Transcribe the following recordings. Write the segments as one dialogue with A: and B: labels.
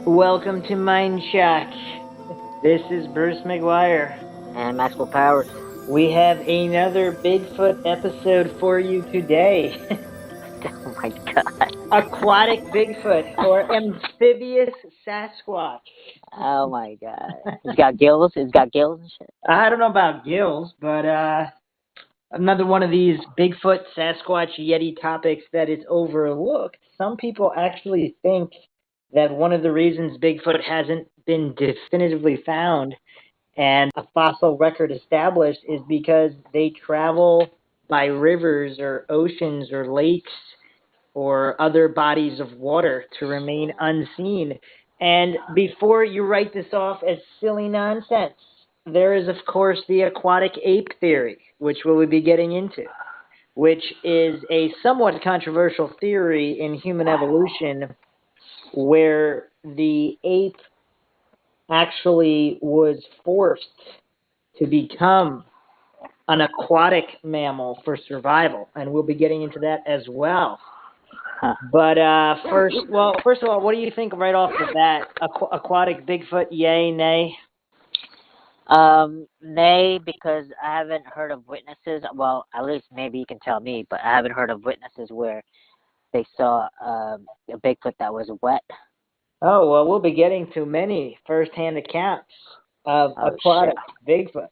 A: Welcome to Mindshock. This is Bruce McGuire.
B: And Maxwell Powers.
A: We have another Bigfoot episode for you today.
B: Oh my god.
A: Aquatic Bigfoot or Amphibious Sasquatch.
B: Oh my god. It's got gills. It's got gills and shit.
A: I don't know about gills, but another one of these Bigfoot, Sasquatch, Yeti topics that is overlooked. Some people actually think that one of the reasons Bigfoot hasn't been definitively found and a fossil record established is because they travel by rivers or oceans or lakes or other bodies of water to remain unseen. And before you write this off as silly nonsense, there is, of course, the aquatic ape theory, which we'll be getting into, which is a somewhat controversial theory in human evolution where the ape actually was forced to become an aquatic mammal for survival, and we'll be getting into that as well.
B: Huh.
A: But first of all, what do you think right off the bat? Aquatic Bigfoot, yay, nay?
B: Nay, because I haven't heard of witnesses. Well, at least maybe you can tell me, but I haven't heard of witnesses where they saw a Bigfoot that was wet.
A: Oh, well, we'll be getting to many first-hand accounts of aquatic Bigfoot.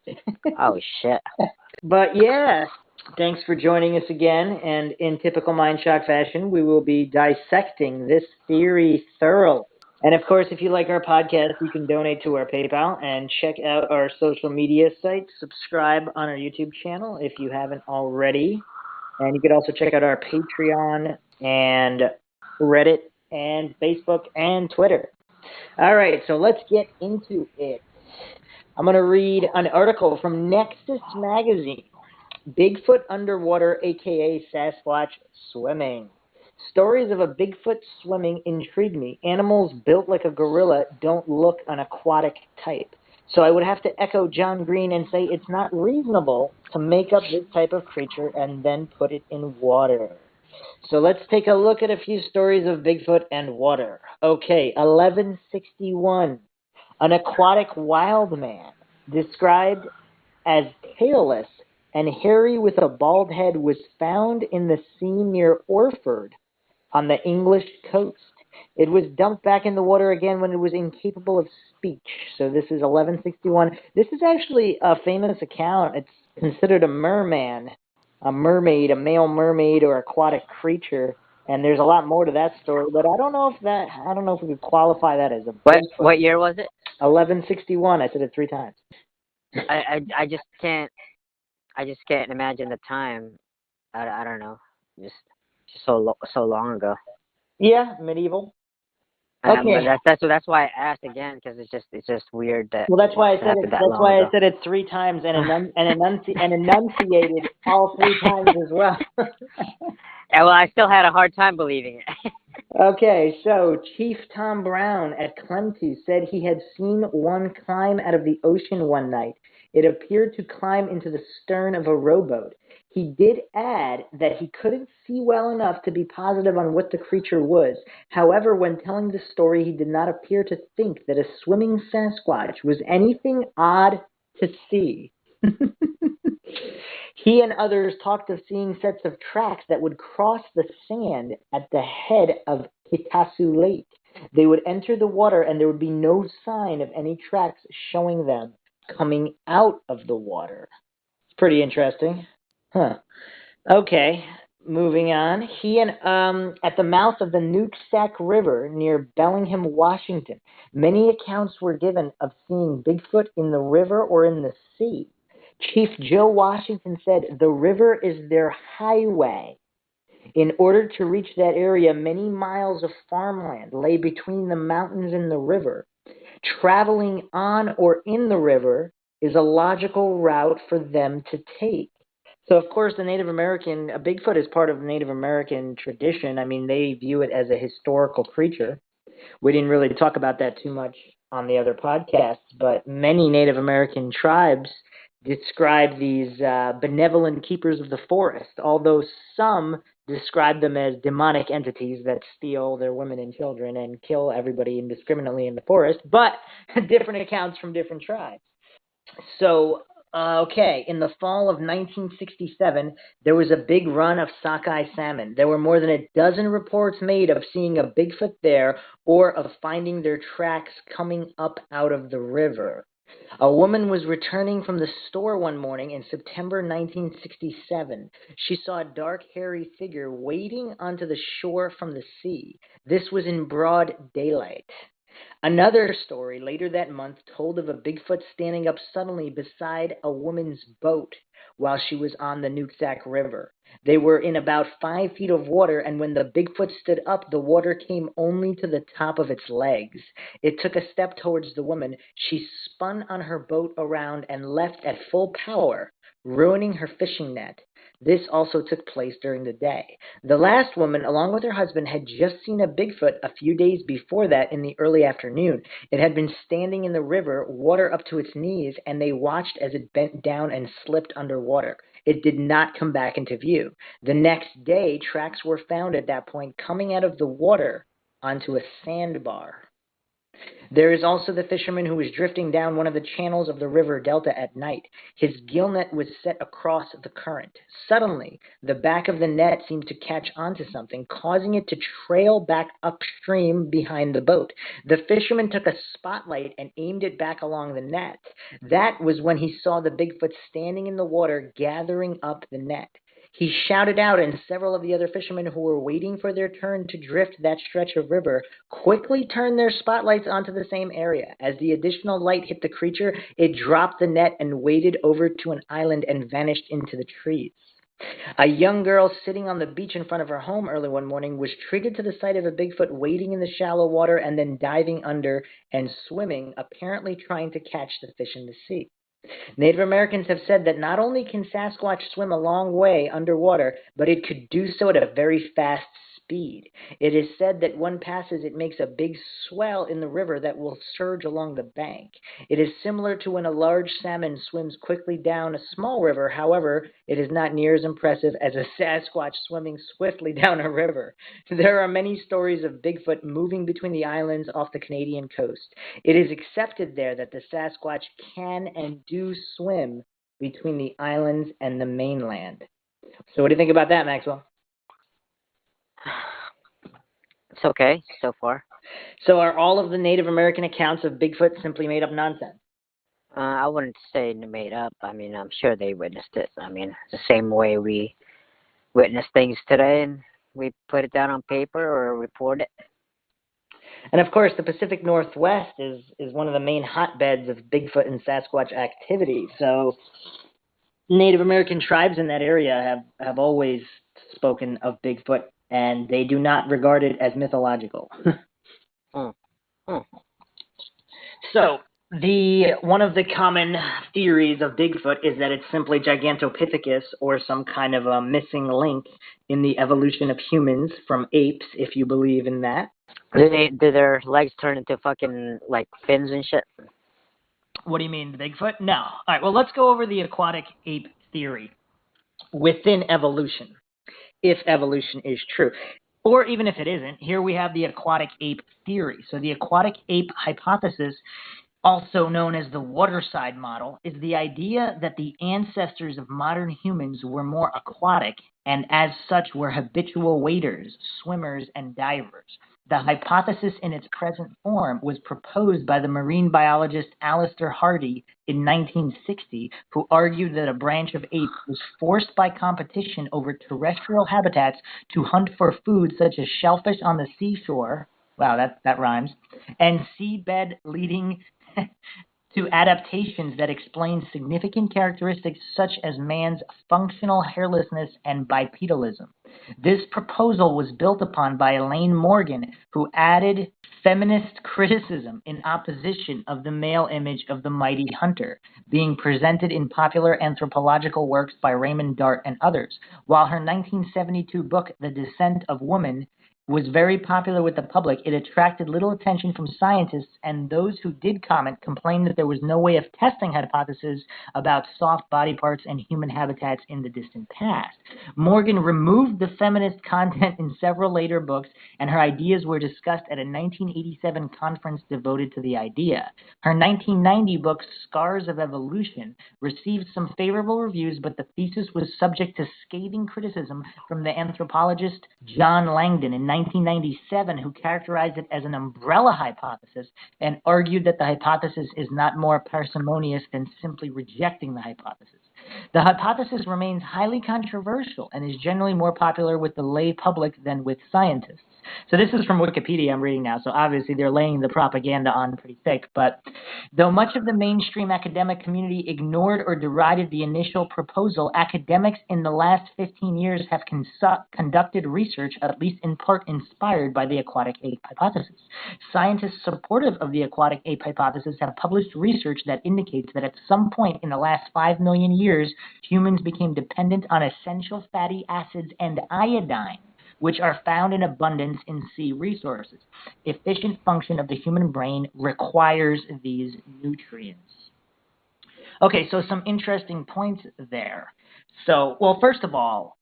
B: Oh shit.
A: But yeah, thanks for joining us again. And in typical Mindshock fashion, we will be dissecting this theory thoroughly. And of course, if you like our podcast, you can donate to our PayPal and check out our social media sites. Subscribe on our YouTube channel if you haven't already. And you could also check out our Patreon and Reddit and Facebook and Twitter. All right, so let's get into it. I'm going to read an article from Nexus Magazine. Bigfoot underwater, aka Sasquatch, swimming. Stories of a Bigfoot swimming intrigue me. Animals built like a gorilla don't look an aquatic type. So I would have to echo John Green and say it's not reasonable to make up this type of creature and then put it in water. So let's take a look at a few stories of Bigfoot and water. Okay, 1161. An aquatic wild man, described as tailless and hairy with a bald head, was found in the sea near Orford on the English coast. It was dumped back in the water again when it was incapable of speech. So this is 1161. This is actually a famous account. It's considered a merman, a mermaid, a male mermaid or aquatic creature. And there's a lot more to that story, but I don't know if we could qualify that as a Bigfoot.
B: What year was it?
A: 1161. I said it 3 times.
B: I just can't imagine the time. I don't know. Just so long ago.
A: Yeah, medieval. Okay.
B: That's why I asked again, because it's just weird that.
A: Well, that's why I said it. That's why I said it 3 times and enunciated all 3 times as well.
B: Yeah, well, I still had a hard time believing it.
A: Okay, so Chief Tom Brown at Clemty said he had seen one climb out of the ocean one night. It appeared to climb into the stern of a rowboat. He did add that he couldn't see well enough to be positive on what the creature was. However, when telling the story, he did not appear to think that a swimming Sasquatch was anything odd to see. He and others talked of seeing sets of tracks that would cross the sand at the head of Kitasu Lake. They would enter the water and there would be no sign of any tracks showing them coming out of the water. It's pretty interesting. Huh. Okay, moving on. He and at the mouth of the Nooksack River near Bellingham, Washington, many accounts were given of seeing Bigfoot in the river or in the sea. Chief Joe Washington said the river is their highway. In order to reach that area, many miles of farmland lay between the mountains and the river. Traveling on or in the river is a logical route for them to take. So, of course, a Bigfoot is part of the Native American tradition. I mean, they view it as a historical creature. We didn't really talk about that too much on the other podcasts, but many Native American tribes describe these benevolent keepers of the forest, although some described them as demonic entities that steal their women and children and kill everybody indiscriminately in the forest, but different accounts from different tribes. So, okay, in the fall of 1967, there was a big run of sockeye salmon. There were more than a dozen reports made of seeing a Bigfoot there or of finding their tracks coming up out of the river. A woman was returning from the store one morning in September 1967. She saw a dark, hairy figure wading onto the shore from the sea. This was in broad daylight. Another story later that month told of a Bigfoot standing up suddenly beside a woman's boat while she was on the Nooksack River. They were in about 5 feet of water, and when the Bigfoot stood up, the water came only to the top of its legs. It took a step towards the woman. She spun on her boat around and left at full power, ruining her fishing net. This also took place during the day. The last woman, along with her husband, had just seen a Bigfoot a few days before that in the early afternoon. It had been standing in the river, water up to its knees, and they watched as it bent down and slipped underwater. It did not come back into view. The next day, tracks were found at that point coming out of the water onto a sandbar. There is also the fisherman who was drifting down one of the channels of the river delta at night. His gill net was set across the current. Suddenly, the back of the net seemed to catch onto something, causing it to trail back upstream behind the boat. The fisherman took a spotlight and aimed it back along the net. That was when he saw the Bigfoot standing in the water, gathering up the net. He shouted out, and several of the other fishermen who were waiting for their turn to drift that stretch of river quickly turned their spotlights onto the same area. As the additional light hit the creature, it dropped the net and waded over to an island and vanished into the trees. A young girl sitting on the beach in front of her home early one morning was treated to the sight of a Bigfoot wading in the shallow water and then diving under and swimming, apparently trying to catch the fish in the sea. Native Americans have said that not only can Sasquatch swim a long way underwater, but it could do so at a very fast speed. It is said that when passes, it makes a big swell in the river that will surge along the bank. It is similar to when a large salmon swims quickly down a small river. However, it is not near as impressive as a Sasquatch swimming swiftly down a river. There are many stories of Bigfoot moving between the islands off the Canadian coast. It is accepted there that the Sasquatch can and do swim between the islands and the mainland. So what do you think about that, Maxwell?
B: It's okay so far.
A: So are all of the Native American accounts of Bigfoot simply made up nonsense?
B: I wouldn't say made up. I mean, I'm sure they witnessed it. I mean, the same way we witness things today and we put it down on paper or report it.
A: And of course, the Pacific Northwest is one of the main hotbeds of Bigfoot and Sasquatch activity. So Native American tribes in that area have always spoken of Bigfoot, and they do not regard it as mythological. So one of the common theories of Bigfoot is that it's simply Gigantopithecus or some kind of a missing link in the evolution of humans from apes, if you believe in that.
B: Did their legs turn into fucking like fins and shit?
A: What do you mean, Bigfoot? No. All right, well, let's go over the aquatic ape theory within evolution, if evolution is true. Or even if it isn't, here we have the aquatic ape theory. So the aquatic ape hypothesis, also known as the waterside model, is the idea that the ancestors of modern humans were more aquatic and as such were habitual waders, swimmers, and divers. The hypothesis in its present form was proposed by the marine biologist Alistair Hardy in 1960, who argued that a branch of apes was forced by competition over terrestrial habitats to hunt for food such as shellfish on the seashore. Wow, that rhymes. And seabed, leading to adaptations that explain significant characteristics such as man's functional hairlessness and bipedalism. This proposal was built upon by Elaine Morgan, who added feminist criticism in opposition of the male image of the mighty hunter, being presented in popular anthropological works by Raymond Dart and others, while her 1972 book, The Descent of Woman, was very popular with the public, it attracted little attention from scientists, and those who did comment complained that there was no way of testing hypotheses about soft body parts and human habitats in the distant past. Morgan removed the feminist content in several later books, and her ideas were discussed at a 1987 conference devoted to the idea. Her 1990 book, Scars of Evolution, received some favorable reviews, but the thesis was subject to scathing criticism from the anthropologist John Langdon in 1997, who characterized it as an umbrella hypothesis and argued that the hypothesis is not more parsimonious than simply rejecting the hypothesis. The hypothesis remains highly controversial and is generally more popular with the lay public than with scientists. So this is from Wikipedia I'm reading now, so obviously they're laying the propaganda on pretty thick. But though much of the mainstream academic community ignored or derided the initial proposal, academics in the last 15 years have conducted research, at least in part inspired by the aquatic ape hypothesis. Scientists supportive of the aquatic ape hypothesis have published research that indicates that at some point in the last 5 million years, humans became dependent on essential fatty acids and iodine, which are found in abundance in sea resources. Efficient function of the human brain requires these nutrients. Okay, so some interesting points there. So, well, first of all,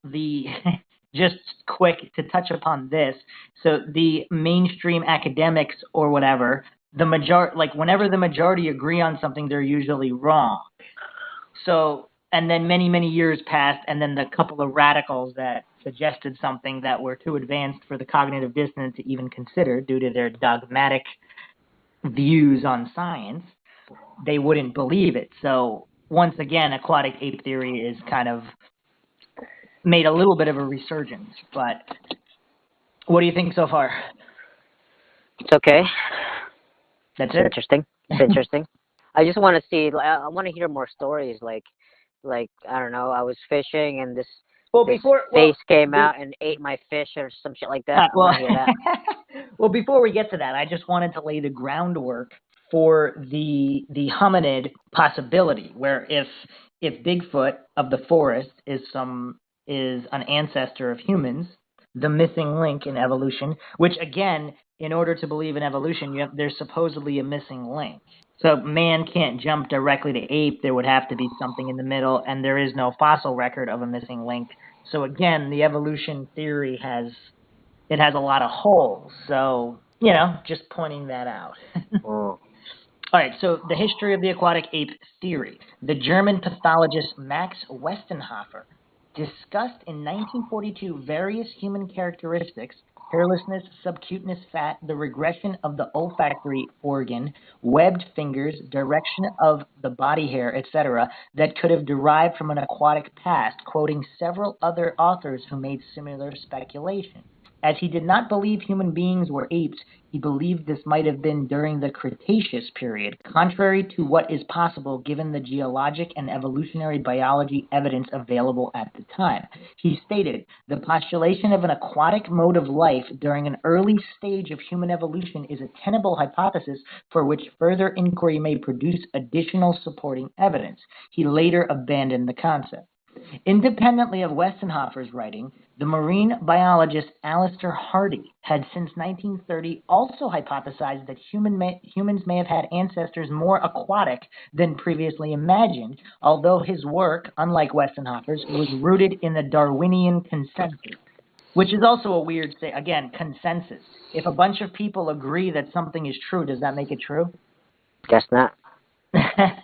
A: just quick to touch upon this. So the mainstream academics or whatever, whenever the majority agree on something, they're usually wrong. So, and then many, many years passed, and then the couple of radicals that suggested something that were too advanced for the cognitive dissonance to even consider due to their dogmatic views on science, they wouldn't believe it. So once again, aquatic ape theory is kind of made a little bit of a resurgence. But what do you think so far?
B: It's okay.
A: That's
B: it. Interesting. It's interesting. I just want to see. I want to hear more stories. Like I don't know. I was fishing and this face came out and ate my fish or some shit like that. I want to hear that.
A: Well, before we get to that, I just wanted to lay the groundwork for the hominid possibility, where if Bigfoot of the forest is an ancestor of humans, the missing link in evolution, which again, in order to believe in evolution, there's supposedly a missing link. So man can't jump directly to ape. There would have to be something in the middle, and there is no fossil record of a missing link. So again, the evolution theory has a lot of holes. So, just pointing that out. All right, so the history of the aquatic ape theory. The German pathologist Max Westenhofer discussed in 1942 various human characteristics: hairlessness, subcutaneous fat, the regression of the olfactory organ, webbed fingers, direction of the body hair, etc., that could have derived from an aquatic past, quoting several other authors who made similar speculation. As he did not believe human beings were apes, he believed this might have been during the Cretaceous period, contrary to what is possible given the geologic and evolutionary biology evidence available at the time. He stated, "The postulation of an aquatic mode of life during an early stage of human evolution is a tenable hypothesis for which further inquiry may produce additional supporting evidence." He later abandoned the concept. Independently of Westenhofer's writing, the marine biologist Alistair Hardy had since 1930 also hypothesized that humans may have had ancestors more aquatic than previously imagined, although his work, unlike Westenhofer's, was rooted in the Darwinian consensus, which is also a weird thing. Again, consensus. If a bunch of people agree that something is true, does that make it true?
B: Guess not.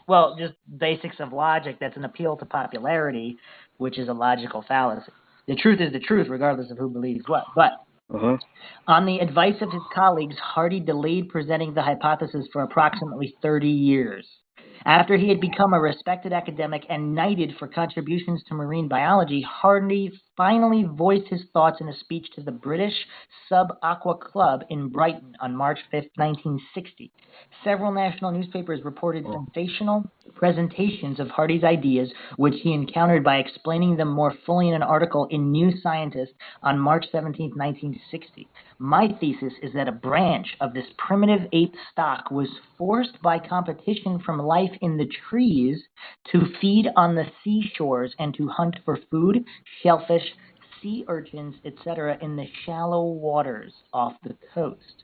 A: Well, just basics of logic. That's an appeal to popularity, which is a logical fallacy. The truth is the truth, regardless of who believes what. But on the advice of his colleagues, Hardy delayed presenting the hypothesis for approximately 30 years. After he had become a respected academic and knighted for contributions to marine biology, Hardy finally voiced his thoughts in a speech to the British Sub-Aqua Club in Brighton on March 5, 1960. Several national newspapers reported sensational presentations of Hardy's ideas, which he encountered by explaining them more fully in an article in New Scientist on March 17, 1960. "My thesis is that a branch of this primitive ape stock was forced by competition from life in the trees to feed on the seashores and to hunt for food, shellfish, sea urchins, etc. in the shallow waters off the coast.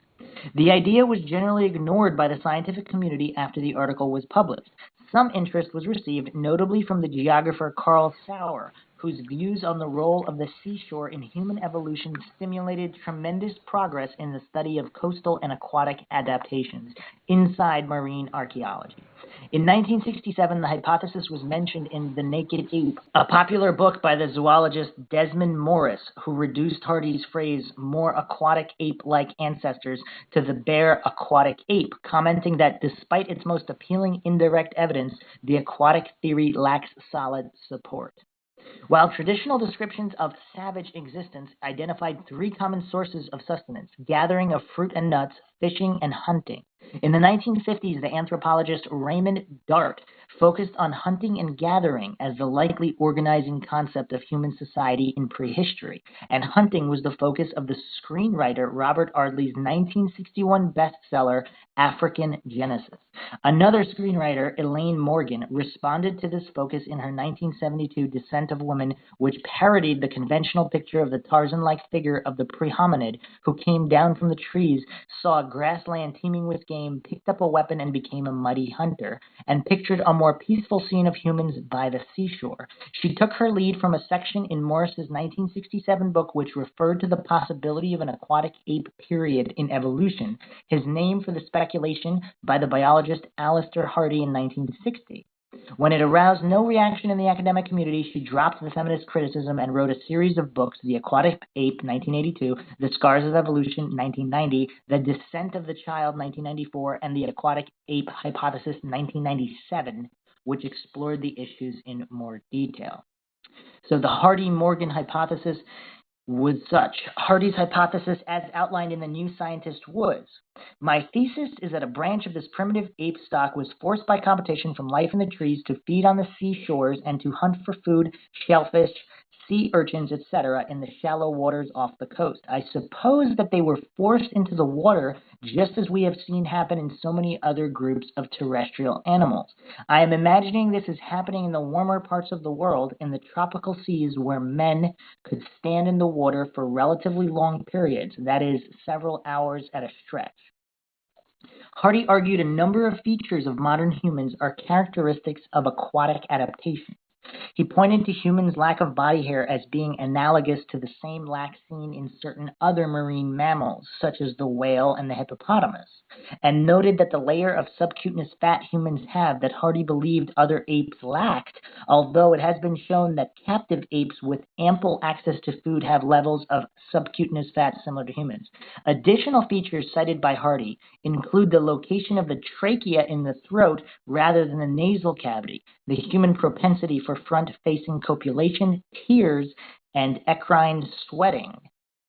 A: The idea was generally ignored by the scientific community after the article was published. Some interest was received, notably from the geographer Carl Sauer, whose views on the role of the seashore in human evolution stimulated tremendous progress in the study of coastal and aquatic adaptations inside marine archaeology. In 1967, the hypothesis was mentioned in The Naked Ape, a popular book by the zoologist Desmond Morris, who reduced Hardy's phrase, more aquatic ape-like ancestors, to the bare aquatic ape, commenting that despite its most appealing indirect evidence, the aquatic theory lacks solid support. While traditional descriptions of savage existence identified three common sources of sustenance, gathering of fruit and nuts, fishing, and hunting. In the 1950s, the anthropologist Raymond Dart focused on hunting and gathering as the likely organizing concept of human society in prehistory, and hunting was the focus of the screenwriter Robert Ardley's 1961 bestseller, African Genesis. Another screenwriter, Elaine Morgan, responded to this focus in her 1972 Descent of Women, which parodied the conventional picture of the Tarzan-like figure of the pre-hominid who came down from the trees, saw a grassland teeming with game, picked up a weapon and became a mighty hunter, and pictured a more peaceful scene of humans by the seashore. She took her lead from a section in Morris's 1967 book which referred to the possibility of an aquatic ape period in evolution, his name for the speculation by the biologist Alistair Hardy in 1960. When it aroused no reaction in the academic community, she dropped the feminist criticism and wrote a series of books, The Aquatic Ape, 1982, The Scars of Evolution, 1990, The Descent of the Child, 1994, and The Aquatic Ape Hypothesis, 1997, which explored the issues in more detail. So the Hardy-Morgan hypothesis was such. Hardy's hypothesis, as outlined in The New Scientist, was, my thesis is that a branch of this primitive ape stock was forced by competition from life in the trees to feed on the seashores and to hunt for food, shellfish, sea urchins, etc., in the shallow waters off the coast. I suppose that they were forced into the water just as we have seen happen in so many other groups of terrestrial animals. I am imagining this is happening in the warmer parts of the world, in the tropical seas where men could stand in the water for relatively long periods, that is, several hours at a stretch. Hardy argued a number of features of modern humans are characteristics of aquatic adaptation. He pointed to humans' lack of body hair as being analogous to the same lack seen in certain other marine mammals, such as the whale and the hippopotamus, and noted that the layer of subcutaneous fat humans have that Hardy believed other apes lacked, although it has been shown that captive apes with ample access to food have levels of subcutaneous fat similar to humans. Additional features cited by Hardy include the location of the trachea in the throat rather than the nasal cavity, the human propensity for front-facing copulation, tears, and eccrine sweating,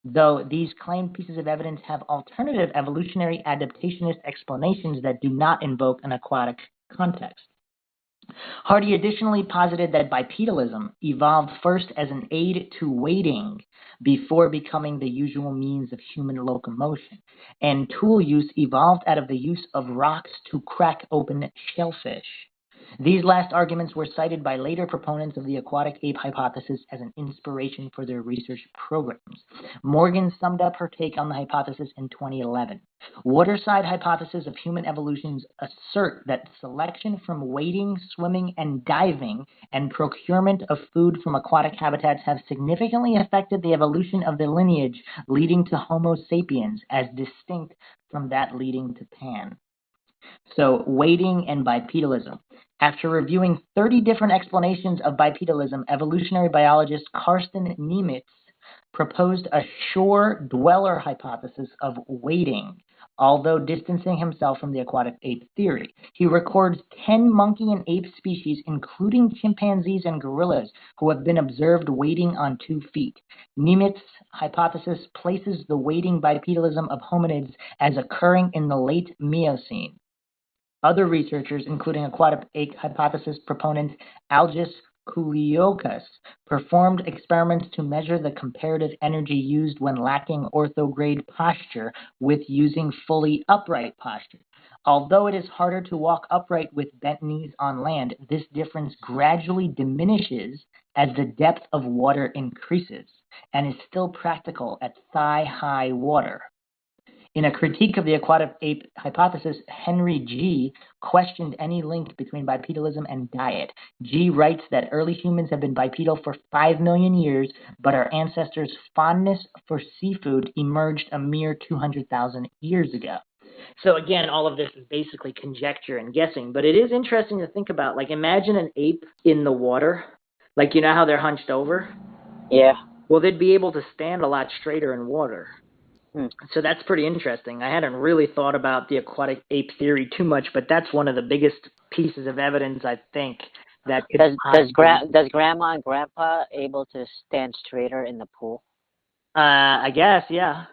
A: though these claimed pieces of evidence have alternative evolutionary adaptationist explanations that do not invoke an aquatic context. Hardy additionally posited that bipedalism evolved first as an aid to wading before becoming the usual means of human locomotion, and tool use evolved out of the use of rocks to crack open shellfish. These last arguments were cited by later proponents of the aquatic ape hypothesis as an inspiration for their research programs. Morgan summed up her take on the hypothesis in 2011. Waterside hypotheses of human evolutions assert that selection from wading, swimming, and diving and procurement of food from aquatic habitats have significantly affected the evolution of the lineage leading to Homo sapiens as distinct from that leading to Pan. So, wading and bipedalism. After reviewing 30 different explanations of bipedalism, evolutionary biologist Karsten Niemitz proposed a shore dweller hypothesis of wading, although distancing himself from the aquatic ape theory. He records 10 monkey and ape species, including chimpanzees and gorillas, who have been observed wading on 2 feet. Niemitz's hypothesis places the wading bipedalism of hominids as occurring in the late Miocene. Other researchers, including aquatic ape hypothesis proponent Algis Koulioukas, performed experiments to measure the comparative energy used when lacking orthograde posture with using fully upright posture. Although it is harder to walk upright with bent knees on land, this difference gradually diminishes as the depth of water increases and is still practical at thigh-high water. In a critique of the Aquatic Ape Hypothesis, Henry G. questioned any link between bipedalism and diet. G. writes that early humans have been bipedal for 5 million years, but our ancestors' fondness for seafood emerged a mere 200,000 years ago. So again, all of this is basically conjecture and guessing, but it is interesting to think about. Like, imagine an ape in the water. Like, you know how they're hunched over?
B: Yeah.
A: Well, they'd be able to stand a lot straighter in water. So that's pretty interesting. I hadn't really thought about the aquatic ape theory too much, but that's one of the biggest pieces of evidence, I think, that could
B: does grandma and grandpa able to stand straighter in the pool?
A: I guess, yeah,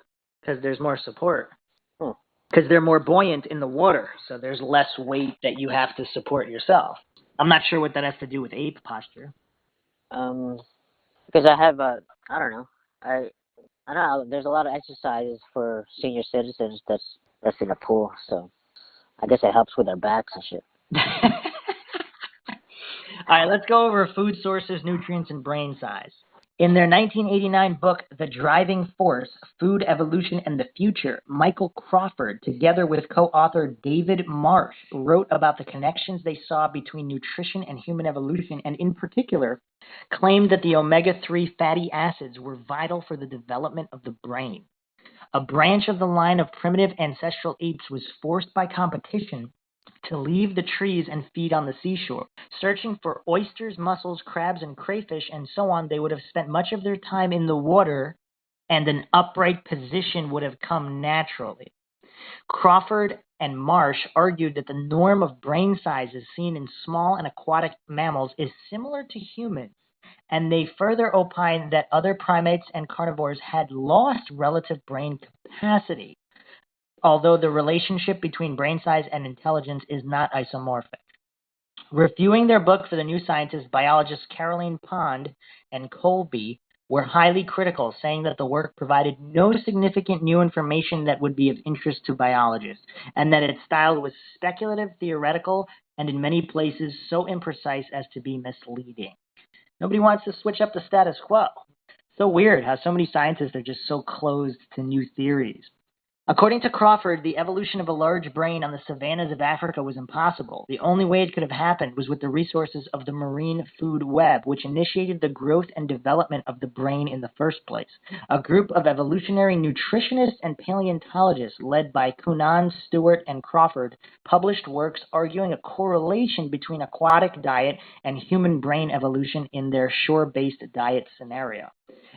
A: because there's more support. Because they're more buoyant in the water, so there's less weight that you have to support yourself. I'm not sure what that has to do with ape posture.
B: Because I have I don't know. I don't know. There's a lot of exercises for senior citizens that's in a pool, so I guess it helps with their backs and shit.
A: All right, let's go over food sources, nutrients, and brain size. In their 1989 book, The Driving Force, Food, Evolution, and the Future, Michael Crawford, together with co-author David Marsh, wrote about the connections they saw between nutrition and human evolution, and in particular, claimed that the omega-3 fatty acids were vital for the development of the brain. A branch of the line of primitive ancestral apes was forced by competition to leave the trees and feed on the seashore. Searching for oysters, mussels, crabs, and crayfish, and so on, they would have spent much of their time in the water, and an upright position would have come naturally. Crawford and Marsh argued that the norm of brain sizes seen in small and aquatic mammals is similar to humans, and they further opined that other primates and carnivores had lost relative brain capacity, although the relationship between brain size and intelligence is not isomorphic. Reviewing their book for the New Scientist, biologists Caroline Pond and Colby were highly critical, saying that the work provided no significant new information that would be of interest to biologists, and that its style was speculative, theoretical, and in many places so imprecise as to be misleading. Nobody wants to switch up the status quo. So weird how so many scientists are just so closed to new theories. According to Crawford, the evolution of a large brain on the savannas of Africa was impossible. The only way it could have happened was with the resources of the marine food web, which initiated the growth and development of the brain in the first place. A group of evolutionary nutritionists and paleontologists led by Cunan, Stewart, and Crawford published works arguing a correlation between aquatic diet and human brain evolution in their shore-based diet scenario.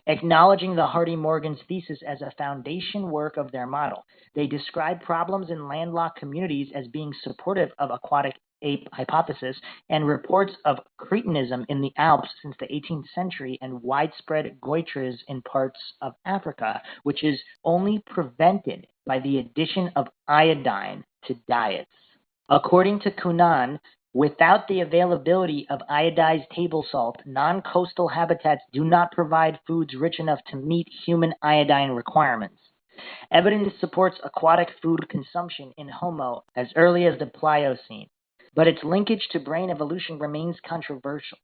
A: Acknowledging the Hardy-Morgan's thesis as a foundation work of their model, they describe problems in landlocked communities as being supportive of aquatic ape hypothesis and reports of cretinism in the Alps since the 18th century and widespread goitres in parts of Africa, which is only prevented by the addition of iodine to diets. According to Cunan, without the availability of iodized table salt, non-coastal habitats do not provide foods rich enough to meet human iodine requirements. Evidence supports aquatic food consumption in Homo as early as the Pliocene, but its linkage to brain evolution remains controversial.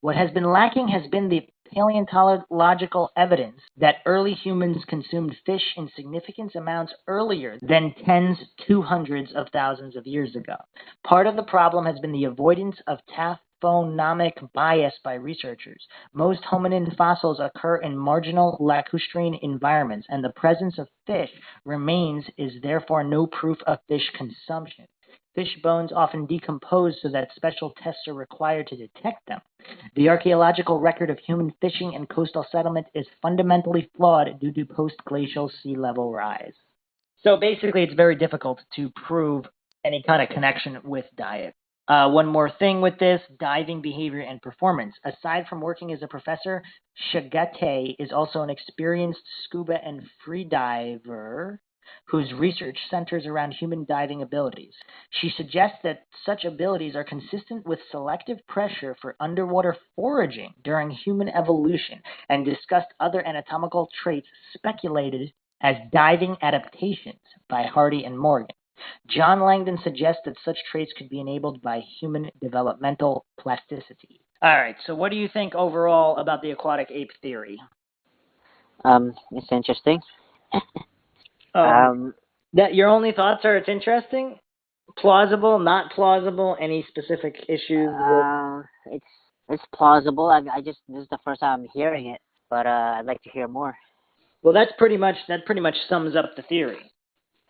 A: What has been lacking has been the paleontological evidence that early humans consumed fish in significant amounts earlier than tens to hundreds of thousands of years ago. Part of the problem has been the avoidance of taphonomic bias by researchers. Most hominin fossils occur in marginal lacustrine environments, and the presence of fish remains is therefore no proof of fish consumption. Fish bones often decompose so that special tests are required to detect them. The archaeological record of human fishing and coastal settlement is fundamentally flawed due to post-glacial sea level rise. So basically, it's very difficult to prove any kind of connection with diet. One more thing with this, diving behavior and performance. Aside from working as a professor, Shagate is also an experienced scuba and freediver whose research centers around human diving abilities. She suggests that such abilities are consistent with selective pressure for underwater foraging during human evolution, and discussed other anatomical traits speculated as diving adaptations by Hardy and Morgan. John Langdon suggests that such traits could be enabled by human developmental plasticity. All right, so what do you think overall about the aquatic ape theory?
B: It's interesting.
A: That your only thoughts are it's interesting? Plausible, not plausible, any specific issues?
B: It's plausible. This is the first time I'm hearing it, but I'd like to hear more.
A: Well, that pretty much sums up the theory.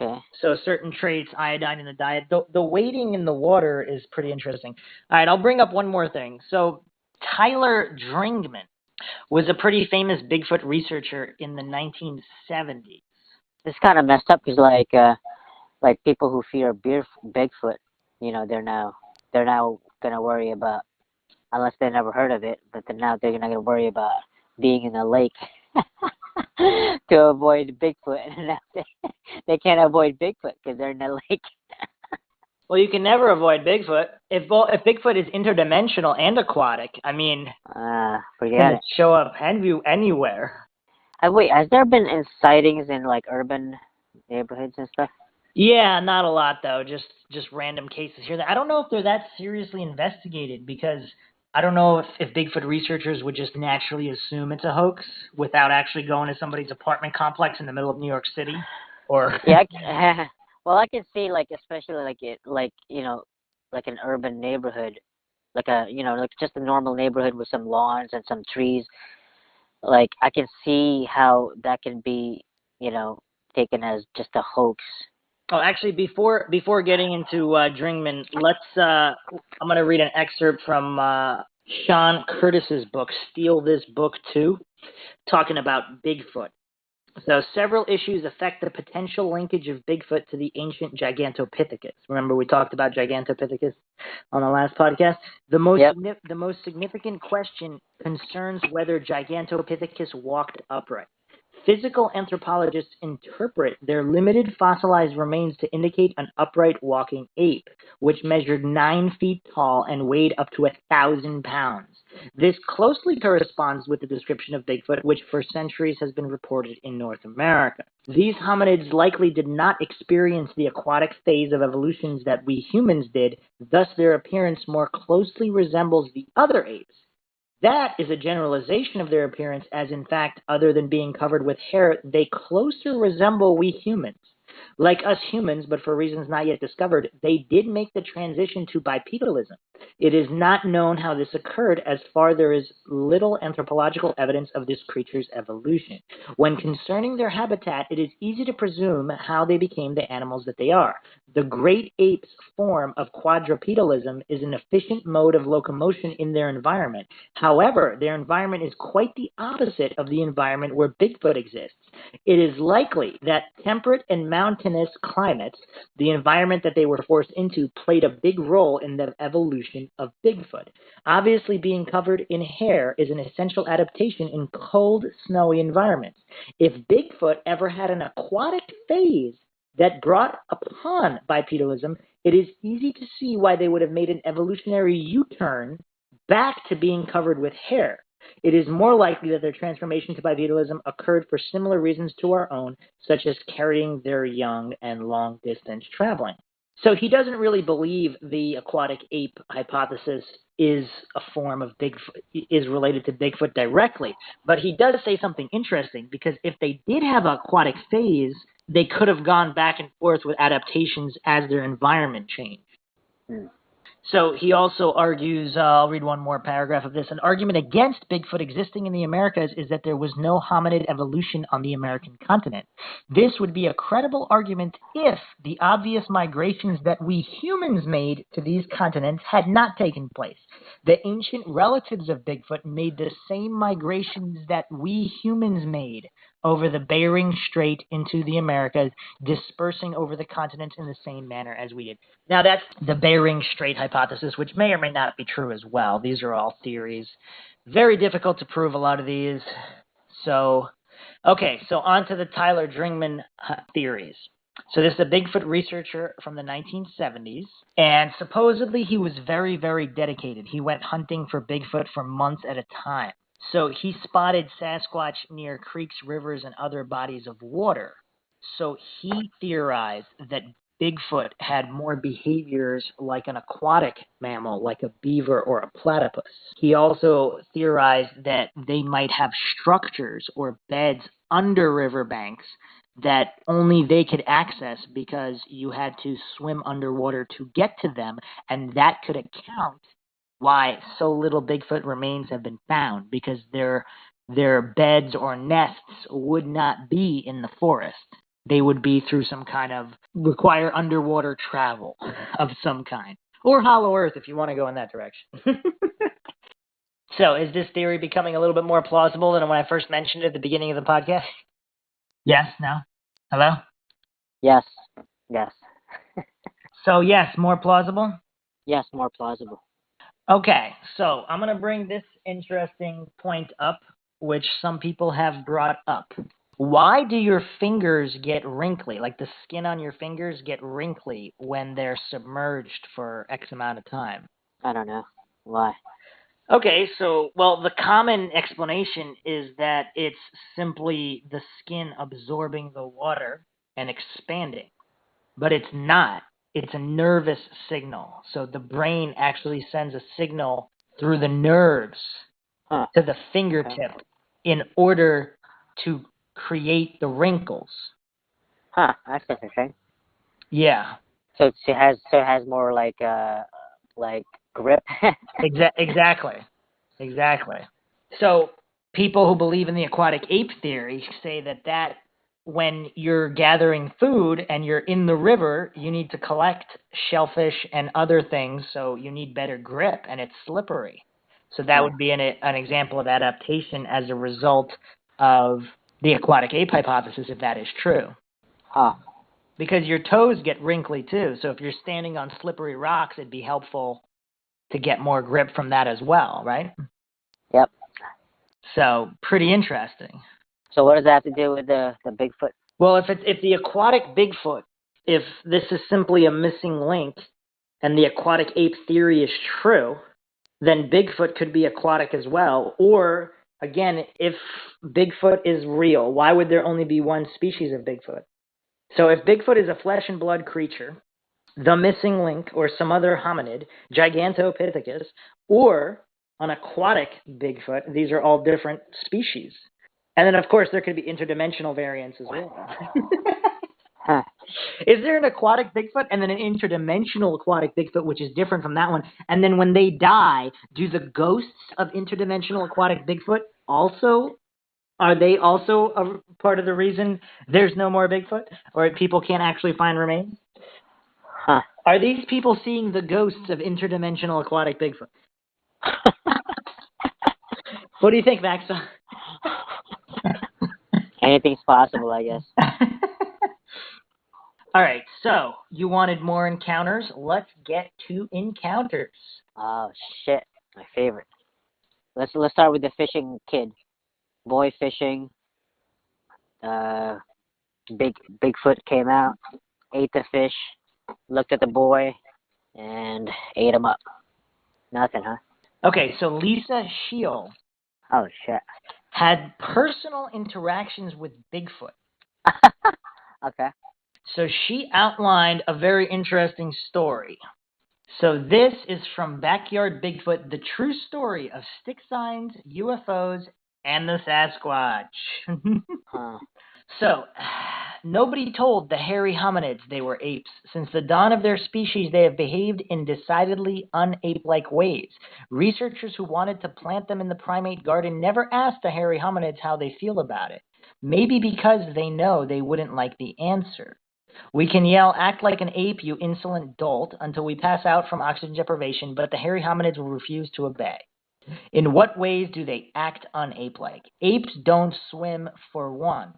B: Okay.
A: So certain traits, iodine in the diet, the weighting in the water is pretty interesting. All right, I'll bring up one more thing. So Tyler Dringman was a pretty famous Bigfoot researcher in the 1970s.
B: It's kind of messed up because like people who fear Bigfoot, you know, they're now gonna worry about, unless they never heard of it, but then now they're not gonna worry about being in a lake to avoid Bigfoot, and now they can't avoid Bigfoot because they're in a lake.
A: Well, you can never avoid Bigfoot. If Bigfoot is interdimensional and aquatic, I mean,
B: forget it.
A: Show up anywhere.
B: Wait, has there been sightings in like urban neighborhoods and stuff?
A: Yeah, not a lot though. Just random cases here. I don't know if they're that seriously investigated because I don't know if Bigfoot researchers would just naturally assume it's a hoax without actually going to somebody's apartment complex in the middle of New York City. Or
B: yeah, well, I can see like especially like you know, like an urban neighborhood, like like just a normal neighborhood with some lawns and some trees. Like I can see how that can be, taken as just a hoax.
A: Oh, actually, before getting into Dringman, I'm going to read an excerpt from Sean Curtis's book, Steal This Book Too, talking about Bigfoot. So several issues affect the potential linkage of Bigfoot to the ancient Gigantopithecus. Remember we talked about Gigantopithecus on the last podcast? The most significant question concerns whether Gigantopithecus walked upright. Physical anthropologists interpret their limited fossilized remains to indicate an upright walking ape, which measured 9 feet tall and weighed up to 1,000 pounds. This closely corresponds with the description of Bigfoot, which for centuries has been reported in North America. These hominids likely did not experience the aquatic phase of evolution that we humans did, thus their appearance more closely resembles the other apes. That is a generalization of their appearance, as in fact, other than being covered with hair, they closer resemble we humans. Like us humans, but for reasons not yet discovered, they did make the transition to bipedalism. It is not known how this occurred, as far there is little anthropological evidence of this creature's evolution. When concerning their habitat, it is easy to presume how they became the animals that they are. The great apes' form of quadrupedalism is an efficient mode of locomotion in their environment. However, their environment is quite the opposite of the environment where Bigfoot exists. It is likely that temperate and mountainous climates, the environment that they were forced into, played a big role in the evolution of Bigfoot. Obviously, being covered in hair is an essential adaptation in cold, snowy environments. If Bigfoot ever had an aquatic phase that brought upon bipedalism, it is easy to see why they would have made an evolutionary U-turn back to being covered with hair. It is more likely that their transformation to bipedalism occurred for similar reasons to our own, such as carrying their young and long-distance traveling. So he doesn't really believe the aquatic ape hypothesis is a form of Bigfoot, is related to Bigfoot directly. But he does say something interesting, because if they did have an aquatic phase, they could have gone back and forth with adaptations as their environment changed. So he also argues, I'll read one more paragraph of this, an argument against Bigfoot existing in the Americas is that there was no hominid evolution on the American continent. This would be a credible argument if the obvious migrations that we humans made to these continents had not taken place. The ancient relatives of Bigfoot made the same migrations that we humans made over the Bering Strait into the Americas, dispersing over the continents in the same manner as we did. Now, that's the Bering Strait hypothesis, which may or may not be true as well. These are all theories. Very difficult to prove a lot of these. So on to the Tyler Dringman theories. So this is a Bigfoot researcher from the 1970s, and supposedly he was very, very dedicated. He went hunting for Bigfoot for months at a time. So he spotted Sasquatch near creeks, rivers, and other bodies of water. So he theorized that Bigfoot had more behaviors like an aquatic mammal, like a beaver or a platypus. He also theorized that they might have structures or beds under riverbanks that only they could access because you had to swim underwater to get to them, and that could account why so little Bigfoot remains have been found, because their beds or nests would not be in the forest. They would be through some kind of require underwater travel of some kind. Or Hollow Earth, if you want to go in that direction. So is this theory becoming a little bit more plausible than when I first mentioned it at the beginning of the podcast? Yes? No? Hello?
B: Yes. Yes.
A: So yes, more plausible?
B: Yes, more plausible.
A: Okay, so I'm going to bring this interesting point up, which some people have brought up. Why do your fingers get wrinkly? Like the skin on your fingers get wrinkly when they're submerged for X amount of time?
B: I don't know. Why?
A: Okay, so, well, the common explanation is that it's simply the skin absorbing the water and expanding. But it's not. It's a nervous signal. So the brain actually sends a signal through the nerves to the fingertip in order to create the wrinkles.
B: That's interesting.
A: Yeah.
B: So it has more like grip.
A: Exactly. So people who believe in the aquatic ape theory say that when you're gathering food and you're in the river, you need to collect shellfish and other things, so you need better grip, and it's slippery. So that would be an example of adaptation as a result of the aquatic ape hypothesis, if that is true. Because your toes get wrinkly too, so if you're standing on slippery rocks, it'd be helpful to get more grip from that as well, right?
B: Yep.
A: So pretty interesting.
B: So what does that have to do with the Bigfoot?
A: Well, if the aquatic Bigfoot, if this is simply a missing link and the aquatic ape theory is true, then Bigfoot could be aquatic as well. Or, again, if Bigfoot is real, why would there only be one species of Bigfoot? So if Bigfoot is a flesh and blood creature, the missing link, or some other hominid, Gigantopithecus, or an aquatic Bigfoot, these are all different species. And then, of course, there could be interdimensional variants as well. Is there an aquatic Bigfoot and then an interdimensional aquatic Bigfoot, which is different from that one? And then when they die, do the ghosts of interdimensional aquatic Bigfoot are they also a part of the reason there's no more Bigfoot? Or people can't actually find remains? Are these people seeing the ghosts of interdimensional aquatic Bigfoot? What do you think, Max?
B: Anything's possible, I guess.
A: All right, so you wanted more encounters. Let's get to encounters.
B: Oh shit, my favorite. Let's start with the fishing kid. Boy fishing. Bigfoot came out, ate the fish, looked at the boy, and ate him up. Nothing, huh?
A: Okay, so Lisa Shiel.
B: Oh shit.
A: Had personal interactions with Bigfoot.
B: Okay.
A: So she outlined a very interesting story. So this is from Backyard Bigfoot, the true story of stick signs, UFOs, and the Sasquatch. So, nobody told the hairy hominids they were apes. Since the dawn of their species, they have behaved in decidedly un-ape-like ways. Researchers who wanted to plant them in the primate garden never asked the hairy hominids how they feel about it. Maybe because they know they wouldn't like the answer. We can yell, "Act like an ape, you insolent dolt," until we pass out from oxygen deprivation, but the hairy hominids will refuse to obey. In what ways do they act unape-like? Apes don't swim, for one.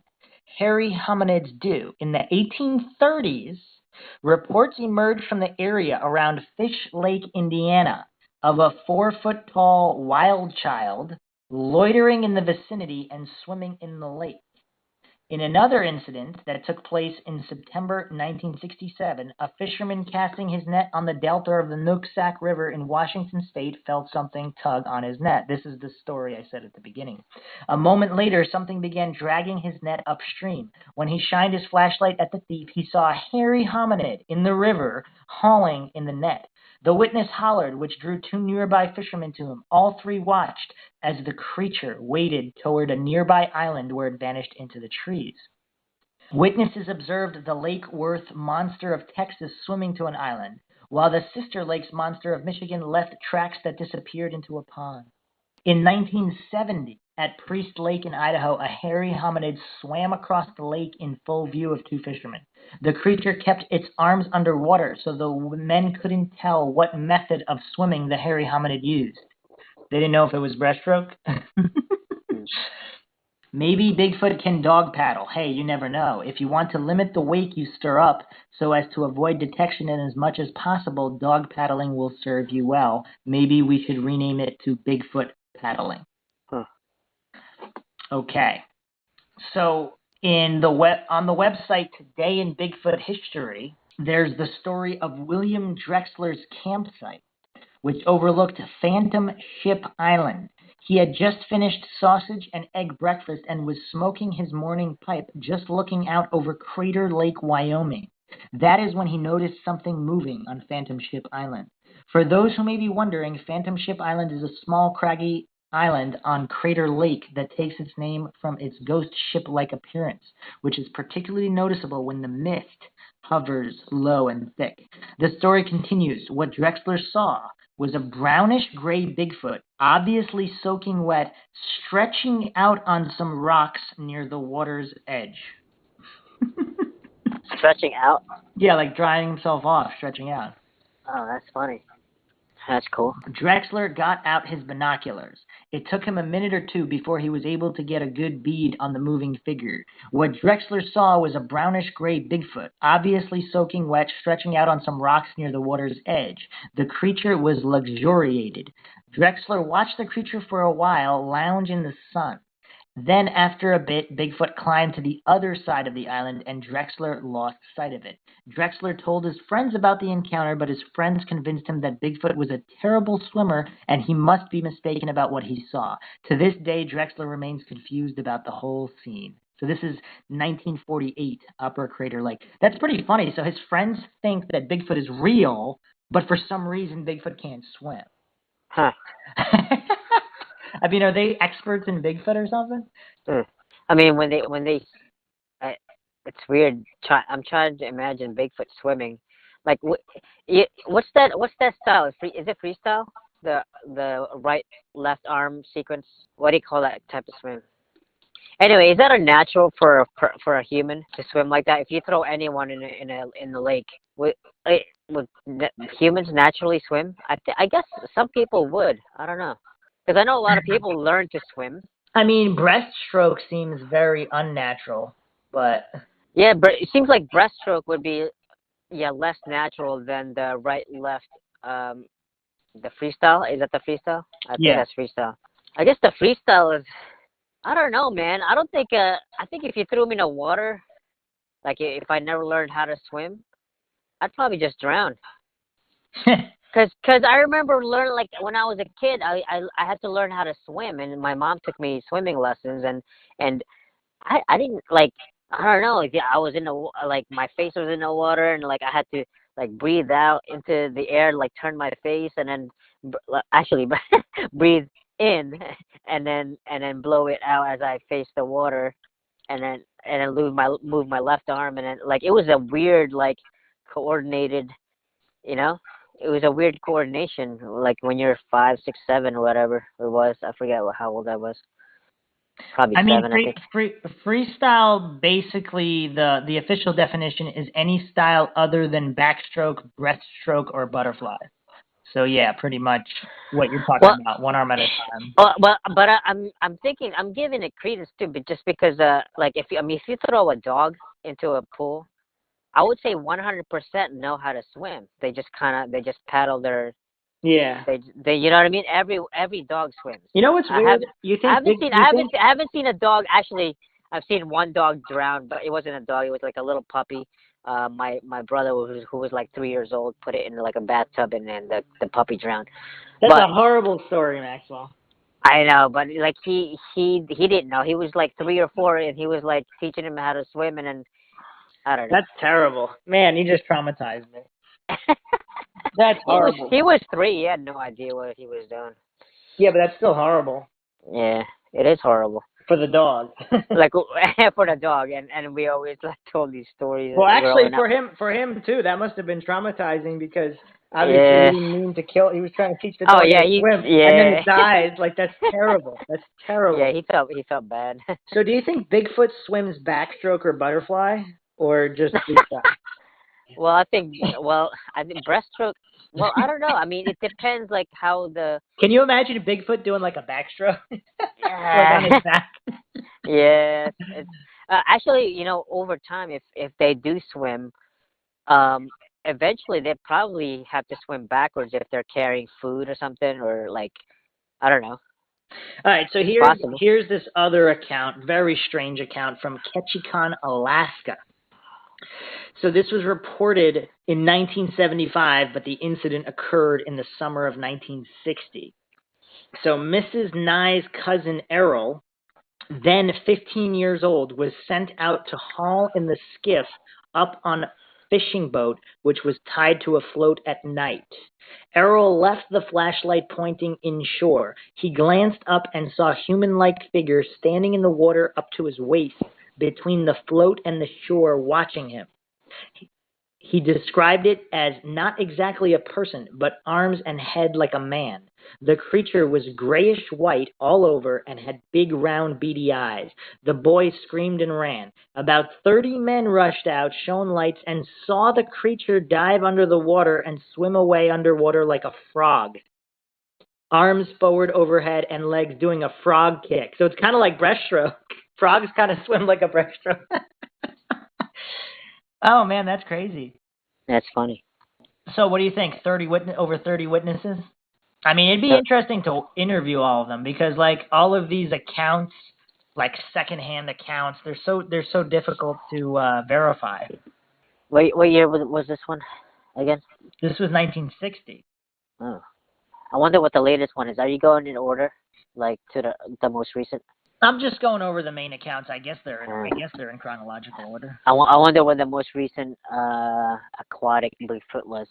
A: Hairy hominids do. In the 1830s, reports emerged from the area around Fish Lake, Indiana, of a 4-foot-tall wild child loitering in the vicinity and swimming in the lake. In another incident that took place in September 1967, a fisherman casting his net on the delta of the Nooksack River in Washington state felt something tug on his net. This is the story I said at the beginning. A moment later, something began dragging his net upstream. When he shined his flashlight at the thief, he saw a hairy hominid in the river hauling in the net. The witness hollered, which drew two nearby fishermen to him. All three watched as the creature waded toward a nearby island where it vanished into the trees. Witnesses observed the Lake Worth monster of Texas swimming to an island, while the Sister Lakes monster of Michigan left tracks that disappeared into a pond. In 1970, at Priest Lake in Idaho, a hairy hominid swam across the lake in full view of two fishermen. The creature kept its arms underwater so the men couldn't tell what method of swimming the hairy hominid used. They didn't know if it was breaststroke. Maybe Bigfoot can dog paddle. Hey, you never know. If you want to limit the wake you stir up so as to avoid detection in as much as possible, dog paddling will serve you well. Maybe we should rename it to Bigfoot paddling.
B: Huh.
A: Okay. So on the website Today in Bigfoot History, there's the story of William Drexler's campsite, which overlooked Phantom Ship Island. He had just finished sausage and egg breakfast and was smoking his morning pipe just looking out over Crater Lake, Wyoming. That is when he noticed something moving on Phantom Ship Island. For those who may be wondering, Phantom Ship Island is a small, craggy island on Crater Lake that takes its name from its ghost ship-like appearance, which is particularly noticeable when the mist hovers low and thick. The story continues. What Drexler saw was a brownish-gray Bigfoot, obviously soaking wet, stretching out on some rocks near the water's edge.
B: Stretching out?
A: Yeah, like drying himself off, stretching out.
B: Oh, that's funny. That's cool.
A: Drexler got out his binoculars. It took him a minute or two before he was able to get a good bead on the moving figure. What Drexler saw was a brownish-gray Bigfoot, obviously soaking wet, stretching out on some rocks near the water's edge. The creature was luxuriated. Drexler watched the creature for a while lounge in the sun. Then, after a bit, Bigfoot climbed to the other side of the island, and Drexler lost sight of it. Drexler told his friends about the encounter, but his friends convinced him that Bigfoot was a terrible swimmer, and he must be mistaken about what he saw. To this day, Drexler remains confused about the whole scene. So this is 1948, Upper Crater Lake. That's pretty funny. So his friends think that Bigfoot is real, but for some reason, Bigfoot can't swim.
B: Huh.
A: I mean, are they experts in Bigfoot or something?
B: I mean, when they, it's weird. I'm trying to imagine Bigfoot swimming. Like, what's that style? Is it freestyle? The right left arm sequence. What do you call that type of swim? Anyway, is that unnatural for a human to swim like that? If you throw anyone in the lake, would humans naturally swim? I guess some people would. I don't know. Because I know a lot of people learn to swim.
A: I mean, breaststroke seems very unnatural, but...
B: Yeah, but it seems like breaststroke would be, less natural than the right-left, the freestyle. Is that the freestyle? I think that's freestyle. I guess the freestyle is, I don't know, man. I don't think, I think if you threw me in the water, like if I never learned how to swim, I'd probably just drown. Cause I remember learning, like when I was a kid, I had to learn how to swim, and my mom took me swimming lessons, and I didn't, like, I don't know, like I was in the, like my face was in the water, and like I had to like breathe out into the air, like turn my face, and then actually breathe in, and then blow it out as I faced the water, and then move my left arm, and then like it was a weird, like, coordinated, you know. It was a weird coordination, like when you're 5, 6, 7, or whatever it was. I forget how old I was. Probably 7, I think.
A: Freestyle, basically, the official definition is any style other than backstroke, breaststroke, or butterfly. So yeah, pretty much what you're talking about, one arm at a time.
B: But I'm thinking, I'm giving it credence too, but just because like if you throw a dog into a pool, I would say 100% know how to swim. They just paddle their.
A: Yeah.
B: They you know what I mean? Every dog swims.
A: You know what's weird?
B: I haven't seen a dog actually. I've seen one dog drown, but it wasn't a dog. It was like a little puppy. My brother who was like 3 years old put it in like a bathtub, and then the puppy drowned.
A: That's
B: But
A: a horrible story, Maxwell.
B: I know, but like he didn't know. He was like 3 or 4, and he was like teaching him how to swim, and then I don't know.
A: That's terrible, man. You just traumatized me. That's horrible.
B: He was 3. He had no idea what he was doing.
A: Yeah, but that's still horrible.
B: Yeah, it is horrible.
A: For the dog.
B: Like for the dog, and we always like told these stories.
A: Well, actually, for him too, that must have been traumatizing because obviously he didn't mean to kill. He was trying to teach the dog how to swim, and then it dies. Like that's terrible. That's terrible.
B: Yeah, he felt bad.
A: So, do you think Bigfoot swims backstroke or butterfly, or just freestyle?
B: Well, I think breaststroke. Well, I don't know. I mean, it depends, like how the.
A: Can you imagine a Bigfoot doing like a backstroke, like on his back?
B: Yeah, it's actually, you know, over time, if they do swim, eventually they probably have to swim backwards if they're carrying food or something, or like, I don't know.
A: All right, so here's this other account, very strange account from Ketchikan, Alaska. So this was reported in 1975, but the incident occurred in the summer of 1960. So Mrs. Nye's cousin Errol, then 15 years old, was sent out to haul in the skiff up on a fishing boat, which was tied to a float at night. Errol left the flashlight pointing inshore. He glanced up and saw a human-like figure standing in the water up to his waist between the float and the shore watching him. He described it as not exactly a person, but arms and head like a man. The creature was grayish-white all over and had big, round, beady eyes. The boy screamed and ran. About 30 men rushed out, shone lights, and saw the creature dive under the water and swim away underwater like a frog. Arms forward overhead and legs doing a frog kick. So it's kind of like breaststroke. Frogs kind of swim like a breaststroke. Oh, man, that's crazy.
B: That's funny.
A: So what do you think? Over 30 witnesses? I mean, it'd be interesting to interview all of them because, like, all of these accounts, like secondhand accounts, they're so difficult to verify.
B: What year was this one again?
A: This was 1960.
B: Oh, I wonder what the latest one is. Are you going in order, like to the most recent?
A: I'm just going over the main accounts. I guess they're in chronological order.
B: I wonder when the most recent Aquatic Bigfoot was.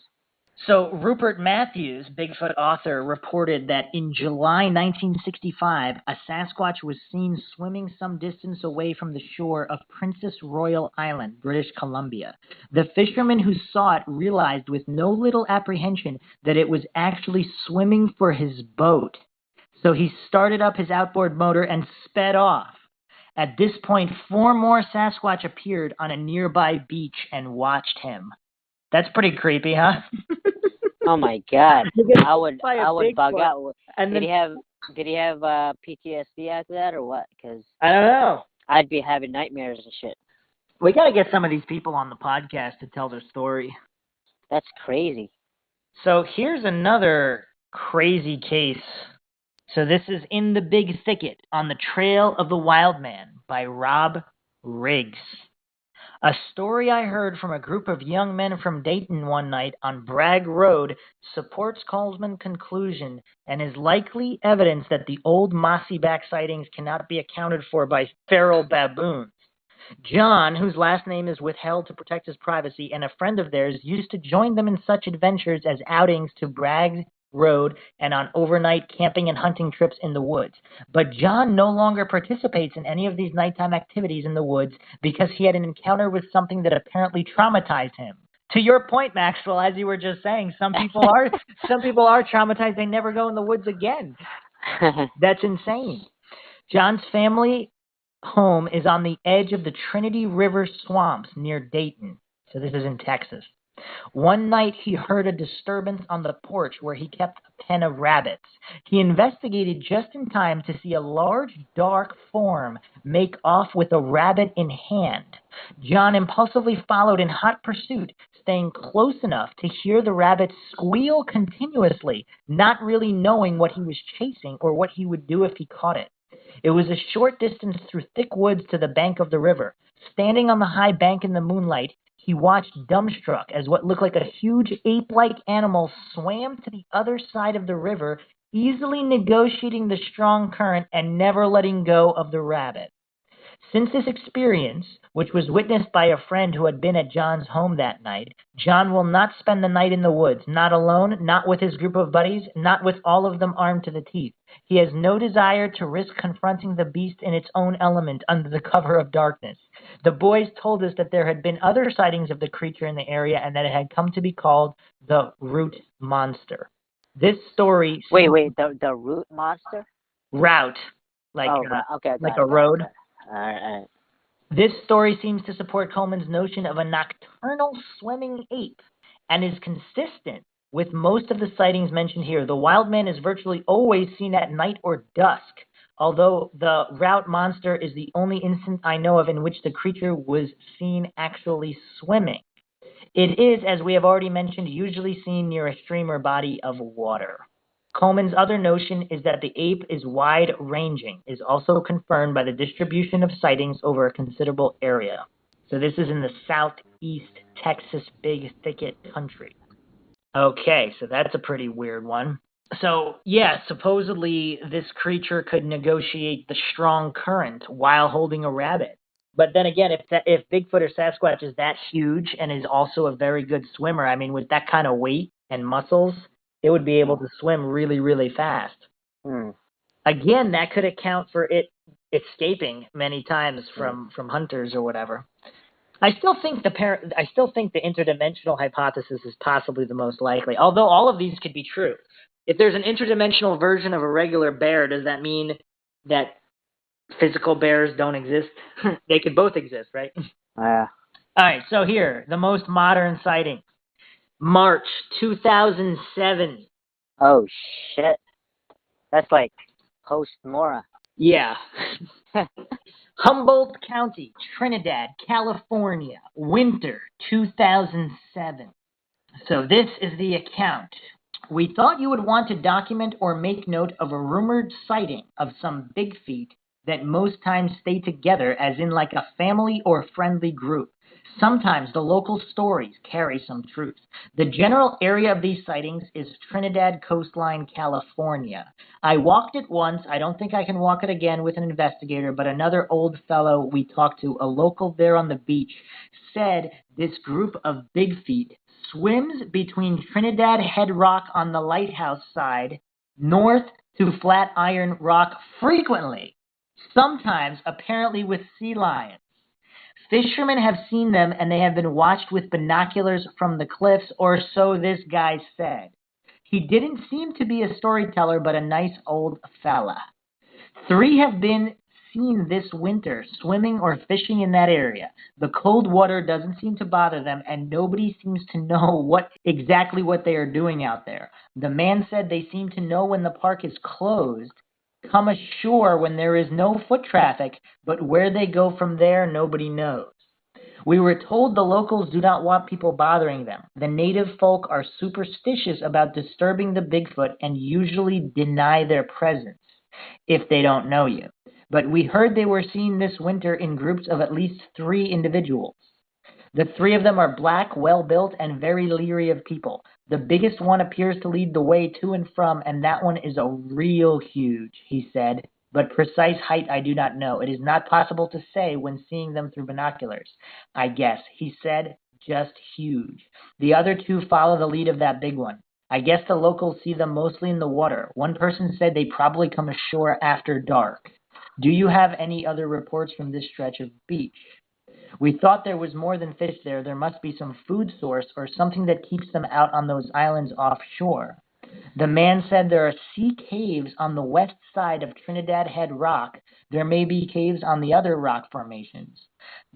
A: So Rupert Matthews, Bigfoot author, reported that in July 1965, a Sasquatch was seen swimming some distance away from the shore of Princess Royal Island, British Columbia. The fisherman who saw it realized with no little apprehension that it was actually swimming for his boat. So he started up his outboard motor and sped off. At this point, 4 more Sasquatch appeared on a nearby beach and watched him. That's pretty creepy, huh?
B: Oh my God! I would bug out. And did he have PTSD after that or what? Because
A: I don't know.
B: I'd be having nightmares and shit.
A: We got to get some of these people on the podcast to tell their story.
B: That's crazy.
A: So here's another crazy case. So this is In the Big Thicket on the Trail of the Wild Man by Rob Riggs. A story I heard from a group of young men from Dayton one night on Bragg Road supports Coleman's conclusion and is likely evidence that the old mossy-back sightings cannot be accounted for by feral baboons. John, whose last name is withheld to protect his privacy, and a friend of theirs used to join them in such adventures as outings to Bragg Road and on overnight camping and hunting trips in the woods. But John no longer participates in any of these nighttime activities in the woods because he had an encounter with something that apparently traumatized him. To your point, Maxwell, as you were just saying, some people are traumatized. They never go in the woods again. That's insane. John's family home is on the edge of the Trinity River swamps near Dayton. So this is in Texas. One night he heard a disturbance on the porch where he kept a pen of rabbits. He investigated just in time to see a large, dark form make off with a rabbit in hand. John impulsively followed in hot pursuit, staying close enough to hear the rabbit squeal continuously, not really knowing what he was chasing or what he would do if he caught it. It was a short distance through thick woods to the bank of the river. Standing on the high bank in the moonlight, he watched dumbstruck as what looked like a huge ape-like animal swam to the other side of the river, easily negotiating the strong current and never letting go of the rabbit. Since this experience, which was witnessed by a friend who had been at John's home that night, John will not spend the night in the woods, not alone, not with his group of buddies, not with all of them armed to the teeth. He has no desire to risk confronting the beast in its own element under the cover of darkness. The boys told us that there had been other sightings of the creature in the area and that it had come to be called the Root Monster. This story...
B: Wait, the Root Monster?
A: Route. Like,
B: okay,
A: like a road.
B: All right.
A: This story seems to support Coleman's notion of a nocturnal swimming ape and is consistent with most of the sightings mentioned here. The wild man is virtually always seen at night or dusk, although the Route Monster is the only instance I know of in which the creature was seen actually swimming. It is, as we have already mentioned, usually seen near a stream or body of water. Coleman's other notion is that the ape is wide-ranging, is also confirmed by the distribution of sightings over a considerable area. So this is in the southeast Texas Big Thicket country. Okay, so that's a pretty weird one. So, yeah, supposedly this creature could negotiate the strong current while holding a rabbit. But then again, if Bigfoot or Sasquatch is that huge and is also a very good swimmer, I mean, with that kind of weight and muscles, it would be able to swim really, really fast. Again, that could account for it escaping many times from hunters or whatever. I still think the interdimensional hypothesis is possibly the most likely, although all of these could be true. If there's an interdimensional version of a regular bear, does that mean that physical bears don't exist? They could both exist, right?
B: Yeah.
A: All right, so here, the most modern sighting. March 2007.
B: Oh, shit. That's like post-Mora.
A: Yeah. Humboldt County, Trinidad, California, winter 2007. So this is the account. We thought you would want to document or make note of a rumored sighting of some big feet that most times stay together as in like a family or friendly group. Sometimes the local stories carry some truth. The general area of these sightings is Trinidad coastline, California. I walked it once. I don't think I can walk it again with an investigator, but another old fellow we talked to, a local there on the beach, said this group of big feet swims between Trinidad Head Rock on the lighthouse side, north to Flatiron Rock frequently, sometimes apparently with sea lions. Fishermen have seen them and they have been watched with binoculars from the cliffs, or so this guy said. He didn't seem to be a storyteller, but a nice old fella. 3 have been seen this winter swimming or fishing in that area. The cold water doesn't seem to bother them, and nobody seems to know exactly what they are doing out there. The man said they seem to know when the park is closed, come ashore when there is no foot traffic, but where they go from there, nobody knows. We were told the locals do not want people bothering them. The native folk are superstitious about disturbing the Bigfoot and usually deny their presence if they don't know you. But we heard they were seen this winter in groups of at least 3 individuals. The 3 of them are black, well-built, and very leery of people. The biggest one appears to lead the way to and from, and that one is a real huge, he said. But precise height I do not know. It is not possible to say when seeing them through binoculars. I guess, he said, just huge. The other 2 follow the lead of that big one. I guess the locals see them mostly in the water. One person said they probably come ashore after dark. Do you have any other reports from this stretch of beach? We thought there was more than fish there. There must be some food source or something that keeps them out on those islands offshore. The man said there are sea caves on the west side of Trinidad Head Rock. There may be caves on the other rock formations.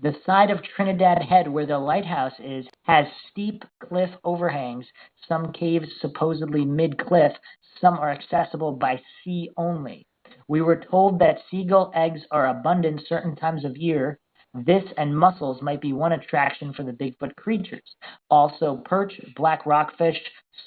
A: The side of Trinidad Head where the lighthouse is has steep cliff overhangs, some caves supposedly mid-cliff, some are accessible by sea only. We were told that seagull eggs are abundant certain times of year. This and mussels might be one attraction for the Bigfoot creatures. Also perch, black rockfish,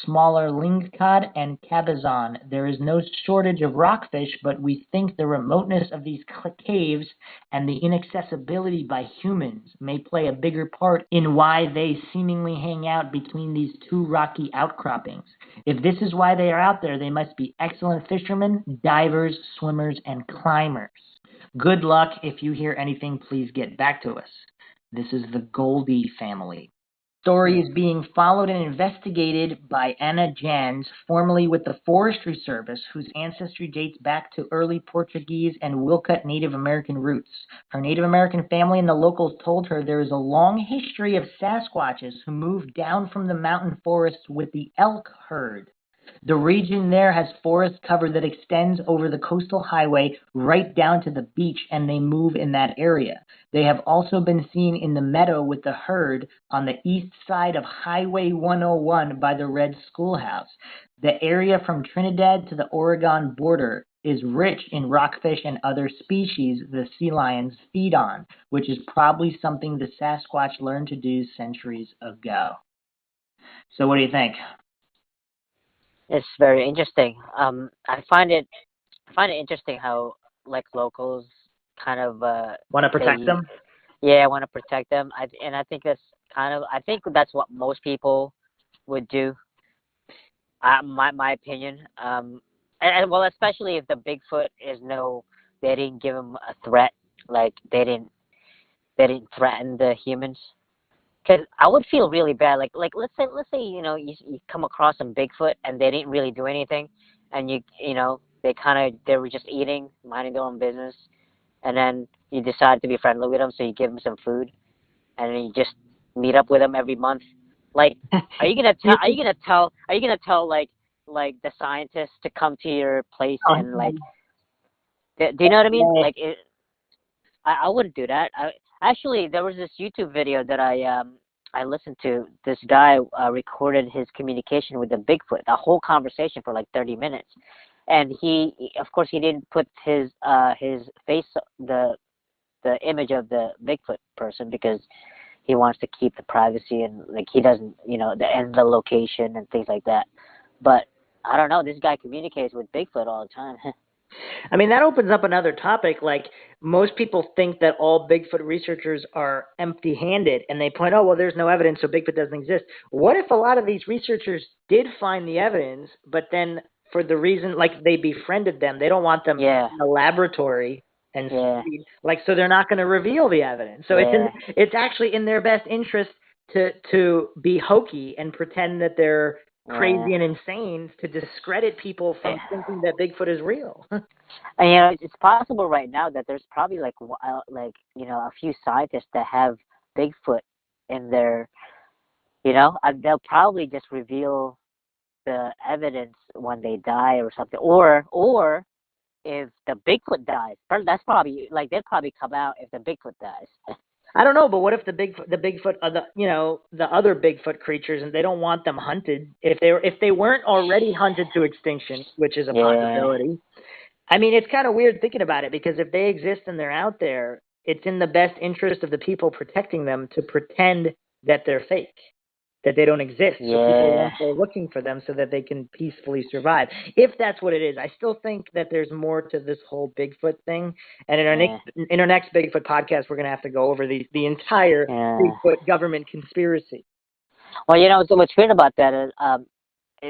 A: smaller lingcod, and cabezon. There is no shortage of rockfish, but we think the remoteness of these caves and the inaccessibility by humans may play a bigger part in why they seemingly hang out between these two rocky outcroppings. If this is why they are out there, they must be excellent fishermen, divers, swimmers, and climbers. Good luck. If you hear anything, please get back to us. This is the Goldie family. Story is being followed and investigated by Anna Jans, formerly with the Forestry Service, whose ancestry dates back to early Portuguese and Wilcut Native American roots. Her Native American family and the locals told her there is a long history of Sasquatches who moved down from the mountain forests with the elk herd. The region there has forest cover that extends over the coastal highway right down to the beach, and they move in that area. They have also been seen in the meadow with the herd on the east side of Highway 101 by the Red Schoolhouse. The area from Trinidad to the Oregon border is rich in rockfish and other species the sea lions feed on, which is probably something the Sasquatch learned to do centuries ago. So what do you think?
B: It's very interesting. I find it interesting how like locals kind of
A: want to protect them.
B: Yeah, want to protect them. I think that's what most people would do. My opinion. And well, especially if the Bigfoot they didn't give him a threat. Like they didn't threaten the humans. Because I would feel really bad. Like let's say you come across some Bigfoot and they didn't really do anything, and they were just eating, minding their own business, and then you decide to be friendly with them, so you give them some food, and then you just meet up with them every month. Like, are you gonna tell like the scientists to come to your place and like, do you know what I mean? Like I wouldn't do that. Actually, there was this YouTube video that I listened to. This guy recorded his communication with the Bigfoot, a whole conversation for like 30 minutes, and of course, he didn't put his face, the image of the Bigfoot person, because he wants to keep the privacy, and like he doesn't, the location and things like that. But I don't know. This guy communicates with Bigfoot all the time.
A: I mean, that opens up another topic. Like, most people think that all Bigfoot researchers are empty-handed, and they point, oh, well, there's no evidence, so Bigfoot doesn't exist. What if a lot of these researchers did find the evidence, but then for the reason, like, they befriended them, they don't want them in the laboratory, and so they're not going to reveal the evidence. So it's actually in their best interest to be hokey and pretend that they're crazy and insane to discredit people from thinking that Bigfoot is real.
B: And it's possible right now that there's probably a few scientists that have Bigfoot in their, they'll probably just reveal the evidence when they die or something, or if the Bigfoot dies. That's probably they'd probably come out if the Bigfoot dies.
A: I don't know, but what if the Bigfoot are the other Bigfoot creatures, and they don't want them hunted? If they weren't already hunted to extinction, which is a possibility. I mean, it's kind of weird thinking about it, because if they exist and they're out there, it's in the best interest of the people protecting them to pretend that they're fake, that they don't exist. So people won't go looking for them so that they can peacefully survive. If that's what it is, I still think that there's more to this whole Bigfoot thing. And in our next Bigfoot podcast, we're going to have to go over the entire Bigfoot government conspiracy.
B: Well, so what's weird about that is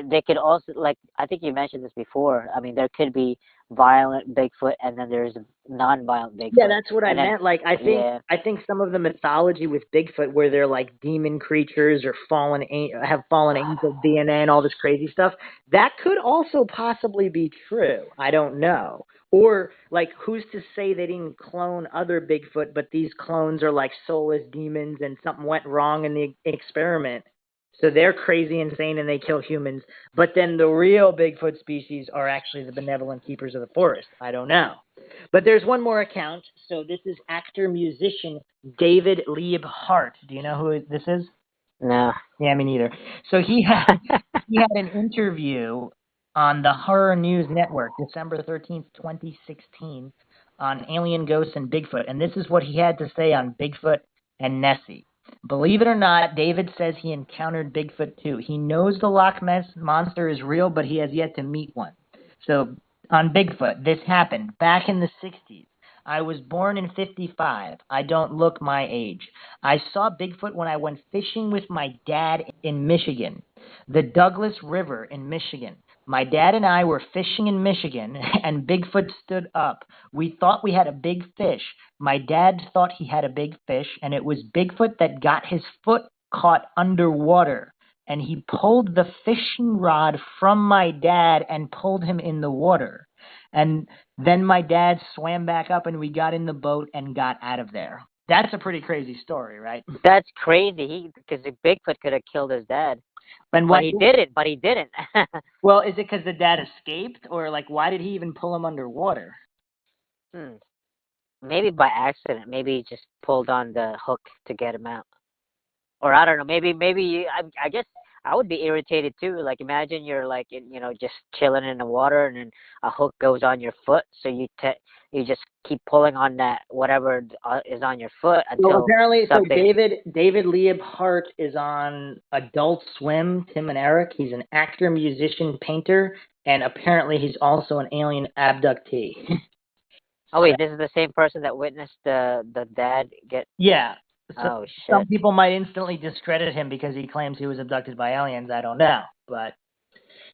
B: they could also, I think you mentioned this before. I mean, there could be violent Bigfoot, and then there's non-violent Bigfoot.
A: Yeah, that's what I meant. Like, I think some of the mythology with Bigfoot, where they're like demon creatures or have fallen angel DNA and all this crazy stuff, that could also possibly be true. I don't know. Or, like, who's to say they didn't clone other Bigfoot, but these clones are like soulless demons and something went wrong in the experiment? So they're crazy, insane, and they kill humans. But then the real Bigfoot species are actually the benevolent keepers of the forest. I don't know. But there's one more account. So this is actor-musician David Lieb Hart. Do you know who this is?
B: No.
A: Yeah, me neither. So he had an interview on the Horror News Network, December 13th, 2016. on alien ghosts and Bigfoot, and this is what he had to say on Bigfoot and Nessie. Believe it or not, David says he encountered Bigfoot too. He knows the Loch Ness Monster is real, but he has yet to meet one. So on Bigfoot, this happened back in the 60s. I was born in 55. I don't look my age. I saw Bigfoot when I went fishing with my dad in Michigan, the Douglas River in Michigan. My dad and I were fishing in Michigan, and Bigfoot stood up. We thought we had a big fish. My dad thought he had a big fish, and it was Bigfoot that got his foot caught underwater. And he pulled the fishing rod from my dad and pulled him in the water. And then my dad swam back up, and we got in the boat and got out of there. That's a pretty crazy story, right?
B: That's crazy. Because Bigfoot could have killed his dad.
A: But
B: he didn't.
A: Well, is it because the dad escaped, or like why did he even pull him underwater?
B: Maybe by accident. Maybe he just pulled on the hook to get him out. Or I don't know. Maybe I guess I would be irritated too. Like imagine you're like just chilling in the water, and then a hook goes on your foot, so you just keep pulling on that whatever is on your foot until
A: apparently
B: something...
A: So David Liebhart is on Adult Swim. Tim and Eric. He's an actor, musician, painter, and apparently he's also an alien abductee.
B: Oh wait, this is the same person that witnessed the dad get...
A: Yeah. So
B: oh shit.
A: Some people might instantly discredit him because he claims he was abducted by aliens. I don't know, but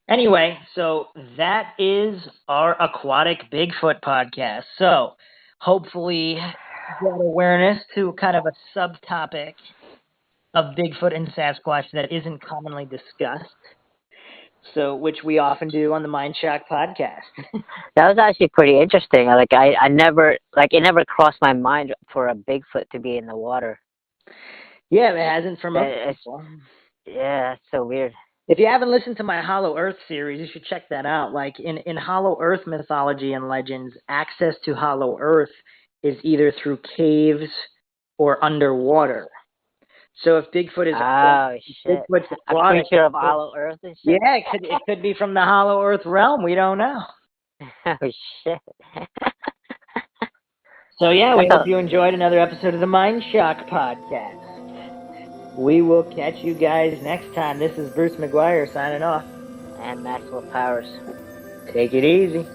A: anyway, so that is our Aquatic Bigfoot podcast. So hopefully you got awareness to kind of a subtopic of Bigfoot and Sasquatch that isn't commonly discussed. So, which we often do on the Mindshock podcast.
B: That was actually pretty interesting. Like I never, it never crossed my mind for a Bigfoot to be in the water.
A: Yeah, it hasn't for most people.
B: Yeah, that's so weird.
A: If you haven't listened to my Hollow Earth series, you should check that out. Like in Hollow Earth mythology and legends, access to Hollow Earth is either through caves or underwater. So if Bigfoot is
B: Bigfoot's a creature of Hollow Earth and shit.
A: Yeah, it could be from the Hollow Earth realm. We don't know.
B: Oh shit.
A: So yeah, we hope you enjoyed another episode of the Mindshock podcast. We will catch you guys next time. This is Bruce McGuire signing off.
B: And Maxwell Powers.
A: Take it easy.